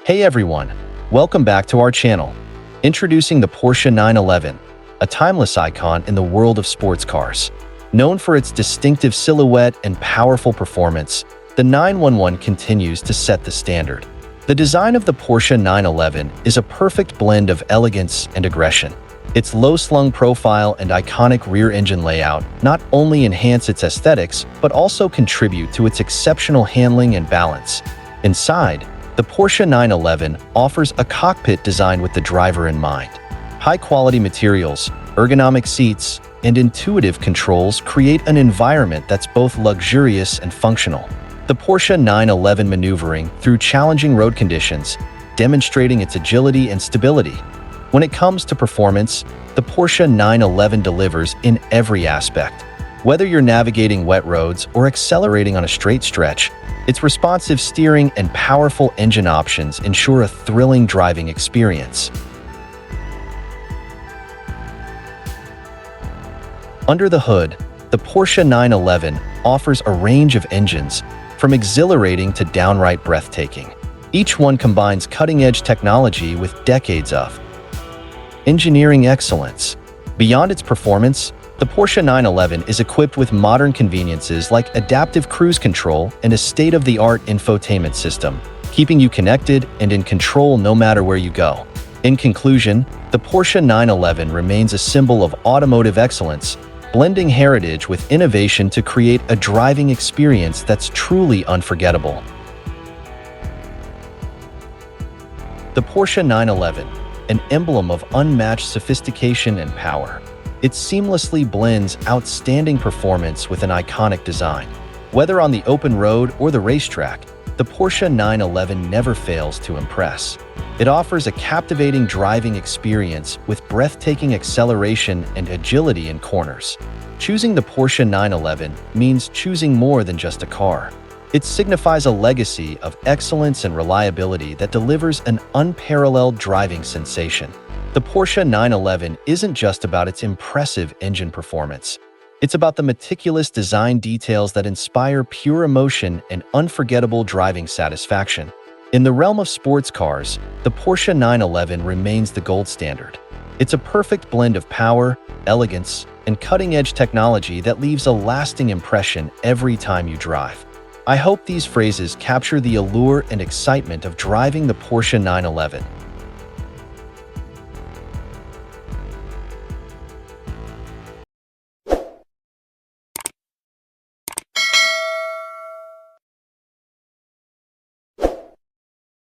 Hey everyone, welcome back to our channel. Introducing the Porsche 911, a timeless icon in the world of sports cars. Known for its distinctive silhouette and powerful performance, the 911 continues to set the standard. The design of the Porsche 911 is a perfect blend of elegance and aggression. Its low-slung profile and iconic rear-engine layout not only enhance its aesthetics, but also contribute to its exceptional handling and balance. Inside, the Porsche 911 offers a cockpit designed with the driver in mind. High-quality materials, ergonomic seats, and intuitive controls create an environment that's both luxurious and functional. The Porsche 911 maneuvering through challenging road conditions, demonstrating its agility and stability. When it comes to performance, the Porsche 911 delivers in every aspect. Whether you're navigating wet roads or accelerating on a straight stretch, its responsive steering and powerful engine options ensure a thrilling driving experience. Under the hood, the Porsche 911 offers a range of engines, from exhilarating to downright breathtaking. Each one combines cutting-edge technology with decades of engineering excellence. Beyond its performance, the Porsche 911 is equipped with modern conveniences like adaptive cruise control and a state-of-the-art infotainment system, keeping you connected and in control no matter where you go. In conclusion, the Porsche 911 remains a symbol of automotive excellence, blending heritage with innovation to create a driving experience that's truly unforgettable. The Porsche 911, an emblem of unmatched sophistication and power. It seamlessly blends outstanding performance with an iconic design. Whether on the open road or the racetrack, the Porsche 911 never fails to impress. It offers a captivating driving experience with breathtaking acceleration and agility in corners. Choosing the Porsche 911 means choosing more than just a car. It signifies a legacy of excellence and reliability that delivers an unparalleled driving sensation. The Porsche 911 isn't just about its impressive engine performance. It's about the meticulous design details that inspire pure emotion and unforgettable driving satisfaction. In the realm of sports cars, the Porsche 911 remains the gold standard. It's a perfect blend of power, elegance, and cutting-edge technology that leaves a lasting impression every time you drive. I hope these phrases capture the allure and excitement of driving the Porsche 911.